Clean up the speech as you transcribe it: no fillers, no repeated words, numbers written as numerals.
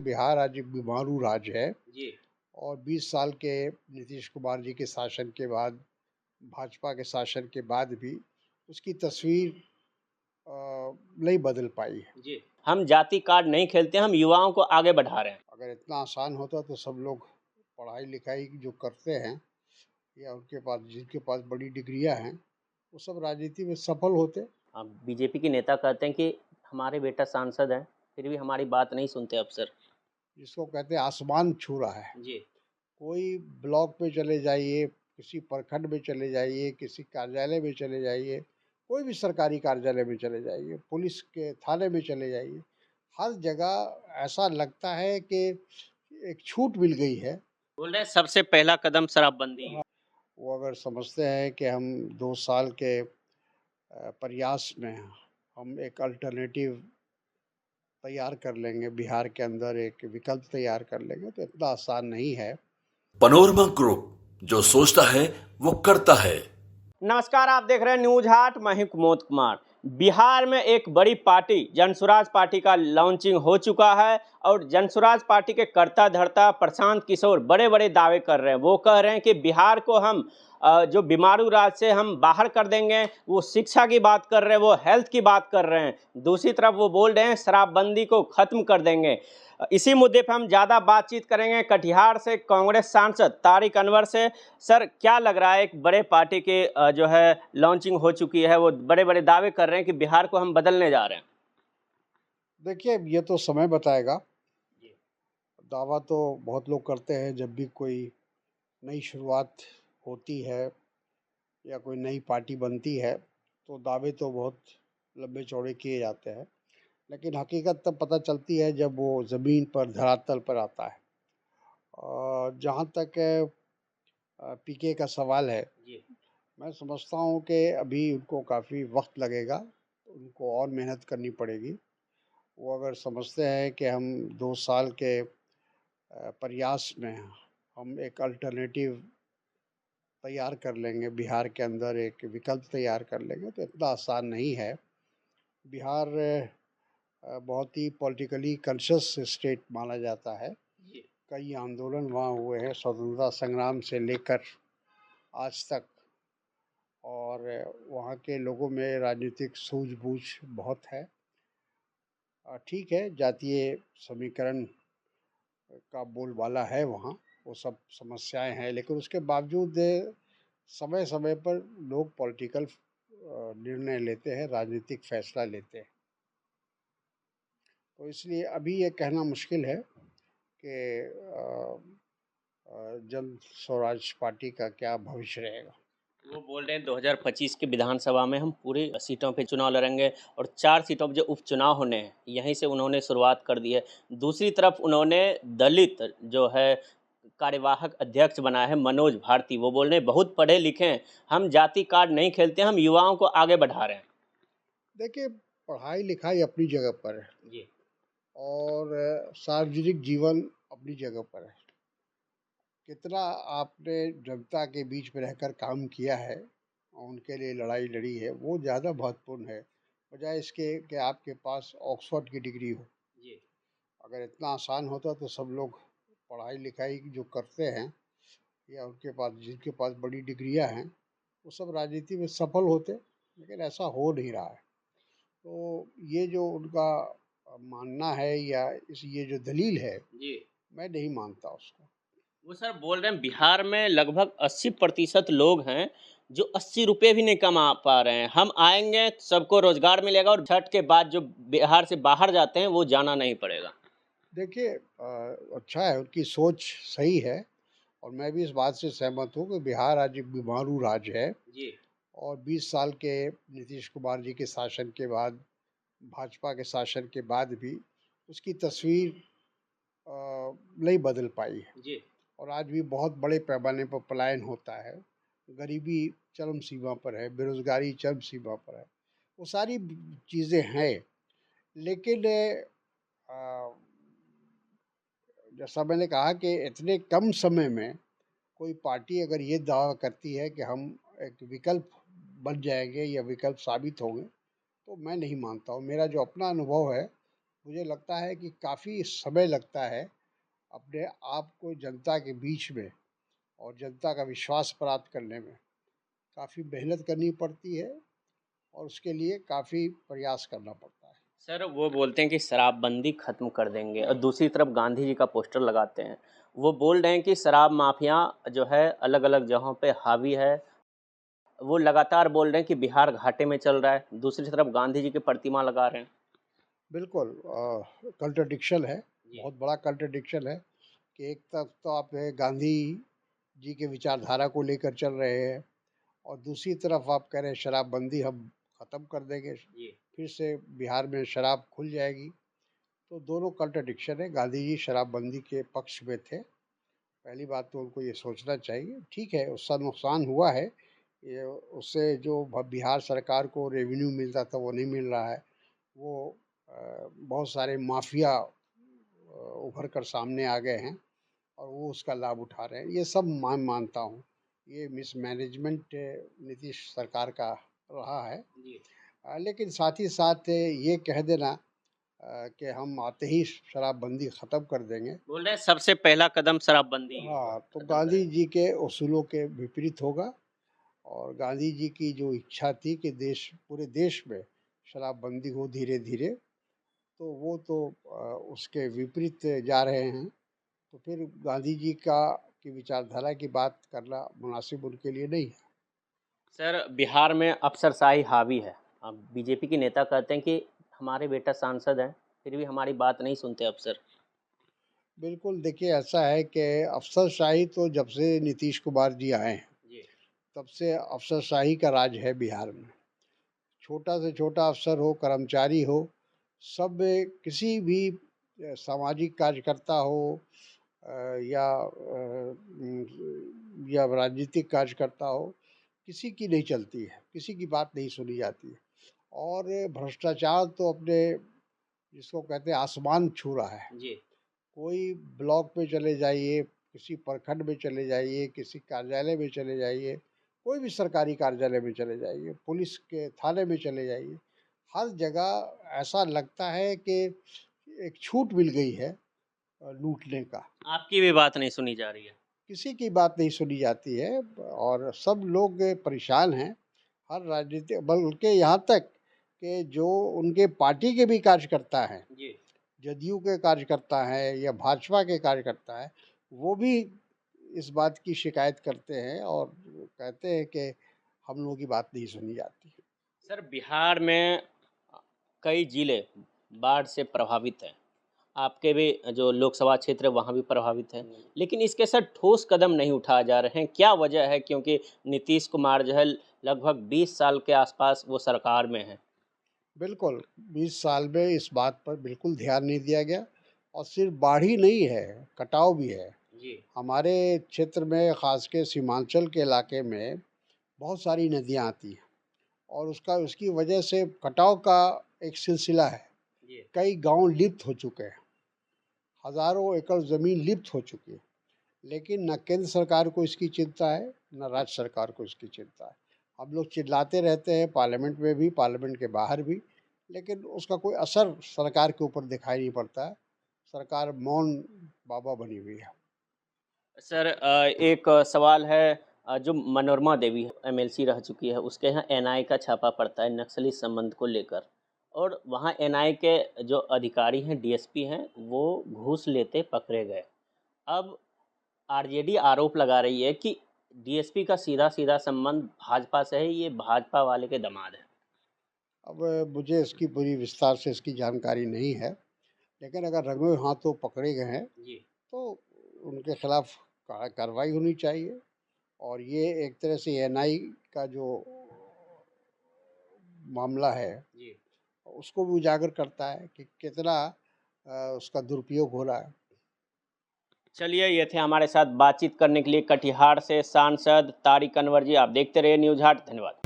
बिहार आज एक बीमारू राज्य है जी। और 20 साल के नीतीश कुमार जी के शासन के बाद, भाजपा के शासन के बाद भी उसकी तस्वीर नहीं बदल पाई है। जी। हम जाति कार्ड नहीं खेलते, हम युवाओं को आगे बढ़ा रहे हैं। अगर इतना आसान होता तो सब लोग पढ़ाई-लिखाई जो करते हैं या जिनके पास बड़ी डिग्रियाँ हैं, वो सब राजनीति में सफल होते। बीजेपी के नेता कहते हैं कि हमारे बेटा सांसद हैं, फिर भी हमारी बात नहीं सुनते अफ़सर। जिसको कहते हैं आसमान छू रहा है। जी। कोई ब्लॉक में चले जाइए, किसी प्रखंड में चले जाइए, किसी कार्यालय में चले जाइए, कोई भी सरकारी कार्यालय में चले जाइए, पुलिस के थाने में चले जाइए, हर जगह ऐसा लगता है कि एक छूट मिल गई है। बोल रहे हैं सबसे पहला कदम शराबबंदी। हाँ, वो अगर समझते हैं कि हम 2 साल के प्रयास में हम एक अल्टरनेटिव तैयार कर लेंगे, बिहार के अंदर एक विकल्प तैयार कर लेंगे, तो इतना आसान नहीं है। पनोरमा ग्रुप, जो सोचता है वो करता है। नमस्कार, आप देख रहे हैं न्यूज हाट। मैं हूं कुमोद कुमार। बिहार में एक बड़ी पार्टी जनसुराज पार्टी का लॉन्चिंग हो चुका है और जनसुराज पार्टी के कर्ता धर्ता प्रशांत किशोर बड़े बड़े दावे कर रहे हैं। वो कह रहे हैं कि बिहार को हम जो बीमारू राज से हम बाहर कर देंगे। वो शिक्षा की बात कर रहे हैं, वो हेल्थ की बात कर रहे हैं। दूसरी तरफ वो बोल रहे हैं शराबबंदी को खत्म कर देंगे। इसी मुद्दे पर हम ज़्यादा बातचीत करेंगे कटिहार से कांग्रेस सांसद तारिक अनवर से। सर, क्या लग रहा है, एक बड़े पार्टी के जो है लॉन्चिंग हो चुकी है, वो बड़े बड़े दावे कर रहे हैं कि बिहार को हम बदलने जा रहे हैं। देखिए, ये तो समय बताएगा। दावा तो बहुत लोग करते हैं जब भी कोई नई शुरुआत होती है या कोई नई पार्टी बनती है, तो दावे तो बहुत लंबे चौड़े किए जाते हैं, लेकिन हकीकत तब पता चलती है जब वो ज़मीन पर धरातल पर आता है। जहाँ तक पीके का सवाल है, जी। मैं समझता हूँ कि अभी उनको काफ़ी वक्त लगेगा, उनको और मेहनत करनी पड़ेगी। वो अगर समझते हैं कि हम 2 साल के प्रयास में हम एक अल्टरनेटिव तैयार कर लेंगे, बिहार के अंदर एक विकल्प तैयार कर लेंगे, तो इतना आसान नहीं है। बिहार बहुत ही पॉलिटिकली कॉन्शियस स्टेट माना जाता है। जी। कई आंदोलन वहाँ हुए हैं स्वतंत्रता संग्राम से लेकर आज तक, और वहाँ के लोगों में राजनीतिक सूझबूझ बहुत है। ठीक है, जातीय समीकरण का बोलबाला है वहाँ, वो सब समस्याएं हैं, लेकिन उसके बावजूद समय समय पर लोग पॉलिटिकल निर्णय लेते हैं, राजनीतिक फैसला लेते हैं। तो इसलिए अभी ये कहना मुश्किल है कि जन स्वराज पार्टी का क्या भविष्य रहेगा। वो बोल रहे हैं 2025 के विधानसभा में हम पूरी सीटों पे चुनाव लड़ेंगे और 4 सीटों पे जो उपचुनाव होने हैं, यहीं से उन्होंने शुरुआत कर दी है। दूसरी तरफ उन्होंने दलित जो है कार्यवाहक अध्यक्ष बनाया है मनोज भारती। वो बोल रहे हैं बहुत पढ़े लिखे हैं, हम जाति कार्ड नहीं खेलते, हम युवाओं को आगे बढ़ा रहे हैं। देखिए, पढ़ाई लिखाई अपनी जगह पर है जी। और सार्वजनिक जीवन अपनी जगह पर है। कितना आपने जनता के बीच में रहकर काम किया है और उनके लिए लड़ाई लड़ी है, वो ज़्यादा महत्वपूर्ण है, बजाय इसके कि आपके पास ऑक्सफोर्ड की डिग्री हो। जी। अगर इतना आसान होता तो सब लोग पढ़ाई लिखाई जो करते हैं या जिनके पास बड़ी डिग्रियां हैं, वो सब राजनीति में सफल होते, लेकिन ऐसा हो नहीं रहा है। तो ये जो उनका मानना है या ये जो दलील है, जी। मैं नहीं मानता उसको। वो सर बोल रहे हैं बिहार में लगभग 80% लोग हैं जो 80 रुपये भी नहीं कमा पा रहे हैं। हम आएंगे, सबको रोजगार मिलेगा और छठ के बाद जो बिहार से बाहर जाते हैं वो जाना नहीं पड़ेगा। देखिए, अच्छा है, उनकी सोच सही है और मैं भी इस बात से सहमत हूँ कि बिहार आज एक बीमारू राज्य है जी। और 20 साल के नीतीश कुमार जी के शासन के बाद, भाजपा के शासन के बाद भी उसकी तस्वीर नहीं बदल पाई है जी। और आज भी बहुत बड़े पैमाने पर पलायन होता है। गरीबी चरम सीमा पर है, बेरोजगारी चरम सीमा पर है, वो सारी चीज़ें हैं, लेकिन अ, जैसा मैंने कहा कि इतने कम समय में कोई पार्टी अगर ये दावा करती है कि हम एक विकल्प बन जाएंगे या विकल्प साबित होंगे, तो मैं नहीं मानता हूँ। मेरा जो अपना अनुभव है, मुझे लगता है कि काफ़ी समय लगता है अपने आप को जनता के बीच में और जनता का विश्वास प्राप्त करने में। काफ़ी मेहनत करनी पड़ती है और उसके लिए काफ़ी प्रयास करना पड़ता है। सर वो बोलते हैं कि शराबबंदी खत्म कर देंगे और दूसरी तरफ गांधी जी का पोस्टर लगाते हैं। वो बोल रहे हैं कि शराब माफिया जो है अलग अलग जगहों पे हावी है। वो लगातार बोल रहे हैं कि बिहार घाटे में चल रहा है, दूसरी तरफ गांधी जी की प्रतिमा लगा रहे हैं। बिल्कुल कंट्रडिक्शन है, जी बहुत बड़ा कंट्रडिक्शन है कि एक तरफ तो आप गांधी जी के विचारधारा को लेकर चल रहे हैं और दूसरी तरफ आप कह रहे हैं शराबबंदी हम ख़त्म कर देंगे, जी फिर से बिहार में शराब खुल जाएगी। तो दोनों कंट्रडिक्शन है। गांधी जी शराबबंदी के पक्ष में थे। पहली बात तो उनको ये सोचना चाहिए। ठीक है, उसका नुकसान हुआ है, ये उससे जो बिहार सरकार को रेवेन्यू मिलता था वो नहीं मिल रहा है। वो बहुत सारे माफिया उभर कर सामने आ गए हैं और वो उसका लाभ उठा रहे हैं। ये सब मैं मानता हूँ, ये मिसमैनेजमेंट नीतीश सरकार का रहा है। जी लेकिन साथ ही साथ ये कह देना कि हम आते ही शराबबंदी ख़त्म कर देंगे। बोल रहे हैं सबसे पहला कदम शराबबंदी हाँ, तो खत्म गांधी करें। जी के उसूलों के विपरीत होगा और गांधी जी की जो इच्छा थी कि पूरे देश में शराबबंदी हो धीरे धीरे, तो वो तो उसके विपरीत जा रहे हैं। तो फिर गांधी जी का की विचारधारा की बात करना मुनासिब उनके लिए नहीं है। सर बिहार में अफसरशाही हावी है। अब बीजेपी के नेता कहते हैं कि हमारे बेटा सांसद हैं, फिर भी हमारी बात नहीं सुनते अफसर। बिल्कुल, देखिए ऐसा है कि अफसरशाही तो जब से नीतीश कुमार जी आए हैं, जी तब से अफसरशाही का राज है बिहार में। छोटा से छोटा अफसर हो, कर्मचारी हो, सब किसी भी सामाजिक कार्यकर्ता हो अ, या राजनीतिक कार्यकर्ता हो, किसी की नहीं चलती है, किसी की बात नहीं सुनी जाती है। और भ्रष्टाचार तो अपने जिसको कहते हैं आसमान छू रहा है। जी कोई ब्लॉक पे चले जाइए, किसी प्रखंड में चले जाइए, किसी कार्यालय में चले जाइए, कोई भी सरकारी कार्यालय में चले जाइए, पुलिस के थाने में चले जाइए, हर जगह ऐसा लगता है कि एक छूट मिल गई है लूटने का। आपकी भी बात नहीं सुनी जा रही है। किसी की बात नहीं सुनी जाती है और सब लोग परेशान हैं। हर राजनीतिक बल्कि यहाँ तक कि जो उनके पार्टी के भी कार्यकर्ता हैं, जी जदयू के कार्यकर्ता हैं या भाजपा के कार्यकर्ता हैं, वो भी इस बात की शिकायत करते हैं और कहते हैं कि हम लोगों की बात नहीं सुनी जाती। सर बिहार में कई जिले बाढ़ से प्रभावित हैं। आपके भी जो लोकसभा क्षेत्र है वहाँ भी प्रभावित है, लेकिन इसके साथ ठोस कदम नहीं उठाए जा रहे हैं। क्या वजह है? क्योंकि नीतीश कुमार जो है लगभग 20 साल के आसपास वो सरकार में है। बिल्कुल, 20 साल में इस बात पर बिल्कुल ध्यान नहीं दिया गया और सिर्फ बाढ़ ही नहीं है, कटाव भी है। जी हमारे क्षेत्र में ख़ास के सीमांचल के इलाके में बहुत सारी नदियाँ आती हैं और उसकी वजह से कटाव का एक सिलसिला है। जी कई गांव लिप्त हो चुके हैं, हज़ारों एकड़ ज़मीन लिप्त हो चुकी है, लेकिन न केंद्र सरकार को इसकी चिंता है, न राज्य सरकार को इसकी चिंता है। हम लोग चिल्लाते रहते हैं पार्लियामेंट में भी, पार्लियामेंट के बाहर भी, लेकिन उसका कोई असर सरकार के ऊपर दिखाई नहीं पड़ता है। सरकार मौन बाबा बनी हुई है। सर एक सवाल है। जो मनोरमा देवी एमएलसी रह चुकी है, उसके यहाँ एनआई का छापा पड़ता है नक्सली संबंध को लेकर, और वहाँ एनआई के जो अधिकारी हैं, डीएसपी हैं, वो घूस लेते पकड़े गए। अब आरजेडी आरोप लगा रही है कि डीएसपी का सीधा सीधा संबंध भाजपा से है, ये भाजपा वाले के दामाद है। अब मुझे इसकी पूरी विस्तार से इसकी जानकारी नहीं है, लेकिन अगर रंगे हाथों पकड़े गए हैं जी तो उनके खिलाफ कार्रवाई होनी चाहिए और ये एक तरह से एनआई का जो मामला है जी उसको भी उजागर करता है कि कितना उसका दुरुपयोग हो रहा है। चलिए, ये थे हमारे साथ बातचीत करने के लिए कटिहार से सांसद तारिक अनवर जी। आप देखते रहिए न्यूज़ हाट। धन्यवाद।